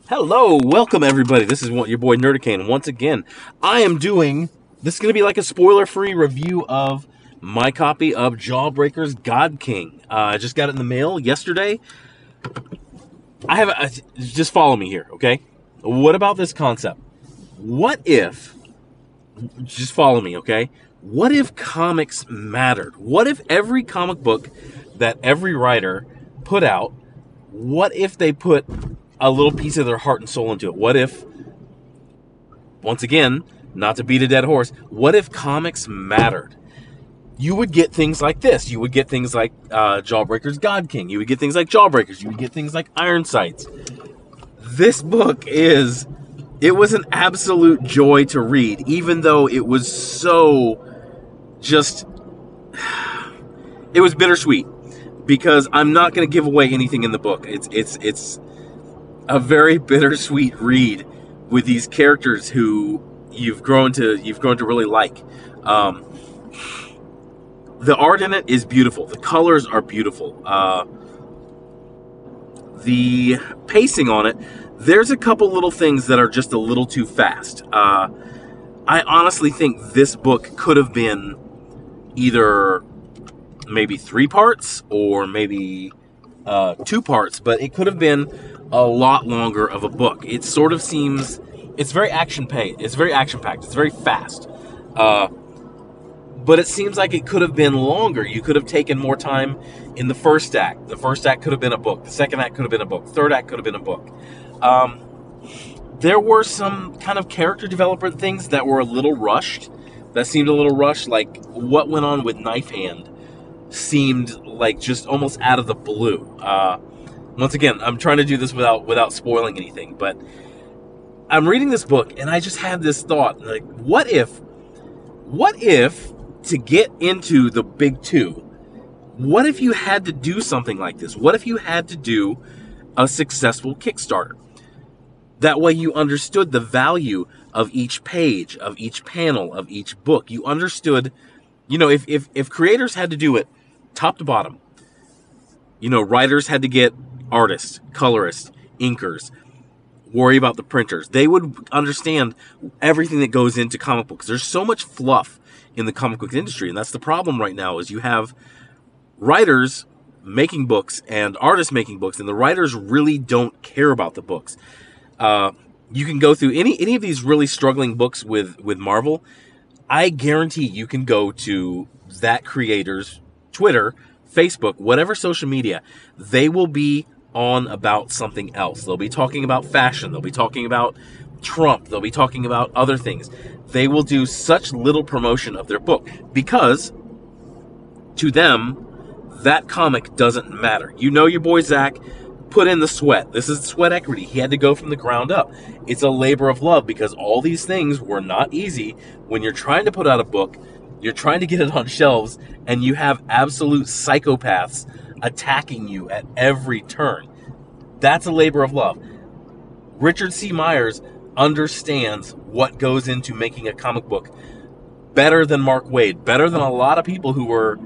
Hello, welcome everybody. This is your boy Nerdicane. Once again, I am doing, this is going to be like a spoiler-free review of my copy of Jawbreaker's God King. I just got it in the mail yesterday. Just follow me here, okay? What about this concept? What if, just follow me, okay? What if comics mattered? What if every comic book that every writer put out, what if they put a little piece of their heart and soul into it? What if, once again, not to beat a dead horse, what if comics mattered? You would get things like this. You would get things like Jawbreaker's God King. You would get things like Jawbreakers. You would get things like Iron Sights. This book it was an absolute joy to read, even though it was so it was bittersweet, because I'm not going to give away anything in the book. It's a very bittersweet read with these characters who you've grown to really like. The art in it is beautiful. The colors are beautiful. The pacing on it, there's a couple little things that are just a little too fast. I honestly think this book could have been either maybe 3 parts or maybe 2 parts, but it could have been a lot longer of a book. It sort of seems, it's very action-packed. It's very action-packed. It's very fast. But it seems like it could have been longer. You could have taken more time in the first act. The first act could have been a book. The second act could have been a book. Third act could have been a book. There were some kind of character development things that were a little rushed. That seemed a little rushed. Like what went on with Knife Hand seemed like just almost out of the blue. Once again, I'm trying to do this without spoiling anything, but I'm reading this book and I just had this thought, like, what if to get into the big 2, what if you had to do something like this? What if you had to do a successful Kickstarter? That way you understood the value of each page, of each panel, of each book. You understood, if creators had to do it top to bottom, writers had to get artists, colorists, inkers, worry about the printers. They would understand everything that goes into comic books. There's so much fluff in the comic book industry, and that's the problem right now, is you have writers making books and artists making books, and the writers really don't care about the books. You can go through any of these really struggling books with Marvel. I guarantee you can go to that creator's Twitter, Facebook, whatever social media, they will be on about something else. They'll be talking about fashion. They'll be talking about Trump. They'll be talking about other things. They will do such little promotion of their book because to them, that comic doesn't matter. Your boy Zach put in the sweat. This is sweat equity. He had to go from the ground up. It's a labor of love because all these things were not easy. When you're trying to put out a book, you're trying to get it on shelves, and you have absolute psychopaths attacking you at every turn. That's a labor of love. Richard C. Myers understands what goes into making a comic book better than Mark Waid, better than a lot of people who were,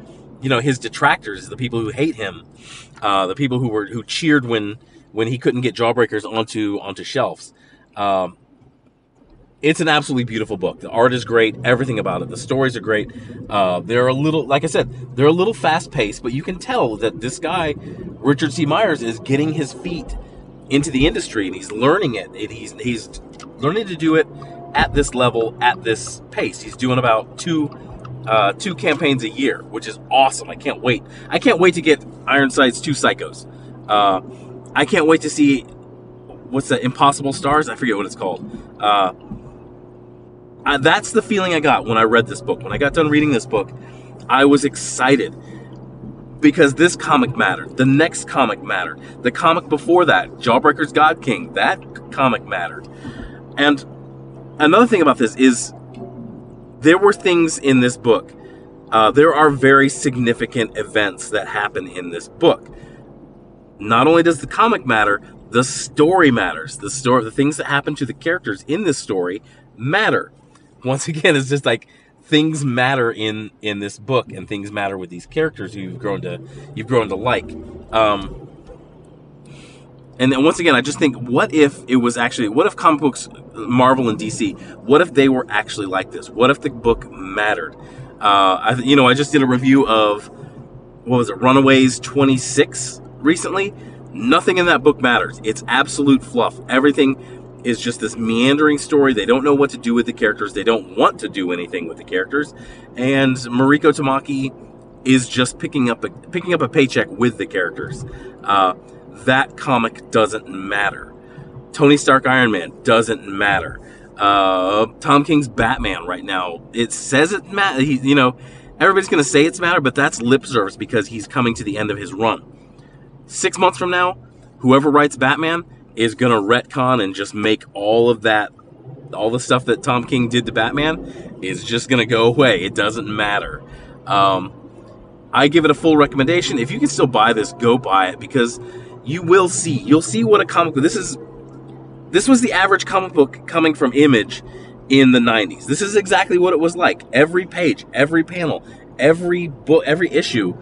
his detractors, the people who hate him, the people who cheered when he couldn't get Jawbreakers onto shelves. It's an absolutely beautiful book. The art is great. Everything about it. The stories are great. They're a little, like I said, they're a little fast-paced, but you can tell that this guy, Richard C. Myers, is getting his feet into the industry, and he's learning it. He's learning to do it at this level, at this pace. He's doing about two campaigns a year, which is awesome. I can't wait. I can't wait to get Iron Sights 2 Psychos. I can't wait to see, what's that, Impossible Stars? I forget what it's called. That's the feeling I got when I read this book. When I got done reading this book, I was excited because this comic mattered. The next comic mattered. The comic before that, Jawbreaker's God King, that comic mattered. And another thing about this is there were things in this book. There are very significant events that happen in this book. Not only does the comic matter, the story matters. The things that happen to the characters in this story matter. Once again, it's just like things matter in this book, and things matter with these characters who you've grown to like. And then once again, I just think, what if comic books, Marvel and DC, what if they were actually like this? What if the book mattered? I just did a review of, what was it, Runaways 26 recently. Nothing in that book matters. It's absolute fluff. Everything is just this meandering story. They don't know what to do with the characters. They don't want to do anything with the characters. And Mariko Tamaki is just picking up a paycheck with the characters. That comic doesn't matter. Tony Stark Iron Man doesn't matter. Tom King's Batman right now, it says it matters. Everybody's going to say it's matter, but that's lip service because he's coming to the end of his run. 6 months from now, whoever writes Batman is going to retcon and just make all the stuff that Tom King did to Batman is just going to go away. It doesn't matter. I give it a full recommendation. If you can still buy this, go buy it, because you'll see what a comic book, this was the average comic book coming from Image in the 90s. This is exactly what it was like. Every page, every panel, every book, every issue,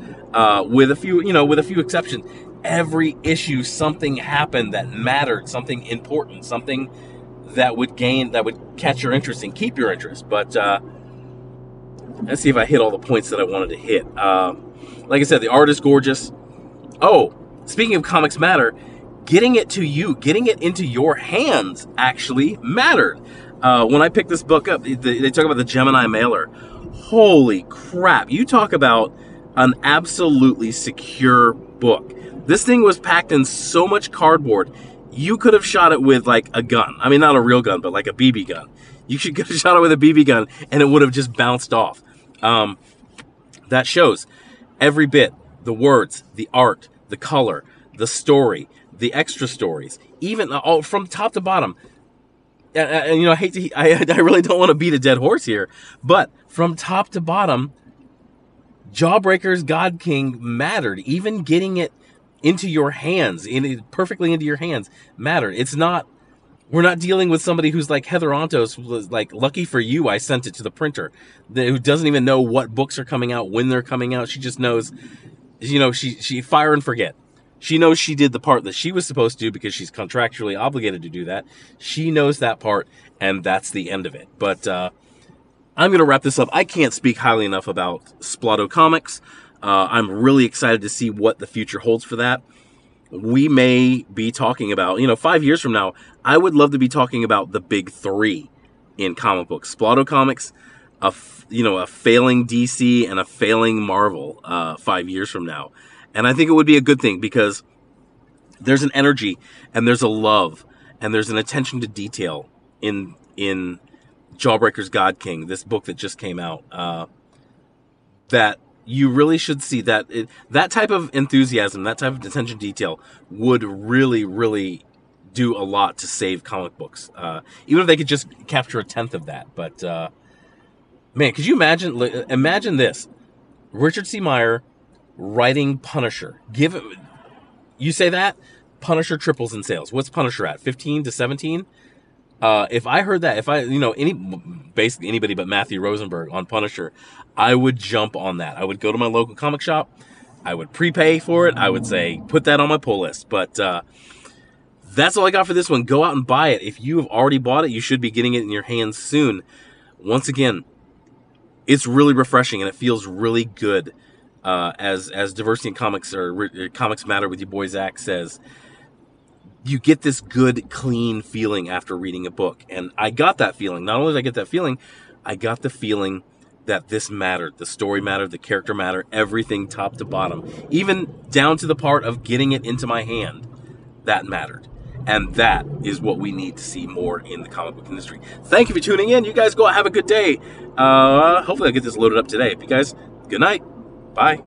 with a few exceptions, every issue something happened that mattered, something important, something that would catch your interest and keep your interest. But let's see if I hit all the points that I wanted to hit. Like I said, the art is gorgeous. Oh, speaking of comics matter, getting it to you, getting it into your hands actually mattered. When I picked this book up, they talk about the Gemini mailer. Holy crap. You talk about an absolutely secure book. This thing was packed in so much cardboard, you could have shot it with like a gun. I mean, not a real gun, but like a BB gun. You could have shot it with a BB gun and it would have just bounced off. That shows every bit, the words, the art, the color, the story, the extra stories, even all from top to bottom. And I really don't want to beat a dead horse here, but from top to bottom, Jawbreaker's God King mattered. Even getting it into your hands, perfectly into your hands, mattered. We're not dealing with somebody who's like Heather Ontos, who was like, lucky for you, I sent it to the printer, who doesn't even know what books are coming out, when they're coming out. She just knows, she fire and forget. She knows she did the part that she was supposed to do because she's contractually obligated to do that. She knows that part, and that's the end of it. But I'm going to wrap this up. I can't speak highly enough about Splotto Comics. I'm really excited to see what the future holds for that. We may be talking about, 5 years from now, I would love to be talking about the big three in comic books. Splotto Comics, a failing DC, and a failing Marvel 5 years from now. And I think it would be a good thing because there's an energy and there's a love and there's an attention to detail in Jawbreaker's God King, this book that just came out, that you really should see. That type of enthusiasm, that type of attention to detail would really, really do a lot to save comic books. Even if they could just capture a tenth of that. But, man, could you imagine this? Richard C. Meyer writing Punisher. You say that, Punisher triples in sales. What's Punisher at? 15 to 17? If I heard that, basically anybody but Matthew Rosenberg on Punisher, I would jump on that. I would go to my local comic shop. I would prepay for it. I would say, put that on my pull list. But that's all I got for this one. Go out and buy it. If you have already bought it, you should be getting it in your hands soon. Once again, it's really refreshing and it feels really good. As Diversity in Comics or Comics Matter with your boy Zach says, you get this good, clean feeling after reading a book. And I got that feeling. Not only did I get that feeling, I got the feeling that this mattered. The story mattered, the character mattered, everything top to bottom. Even down to the part of getting it into my hand. That mattered. And that is what we need to see more in the comic book industry. Thank you for tuning in. You guys go out, have a good day. Hopefully I'll get this loaded up today. If you guys, good night. Bye.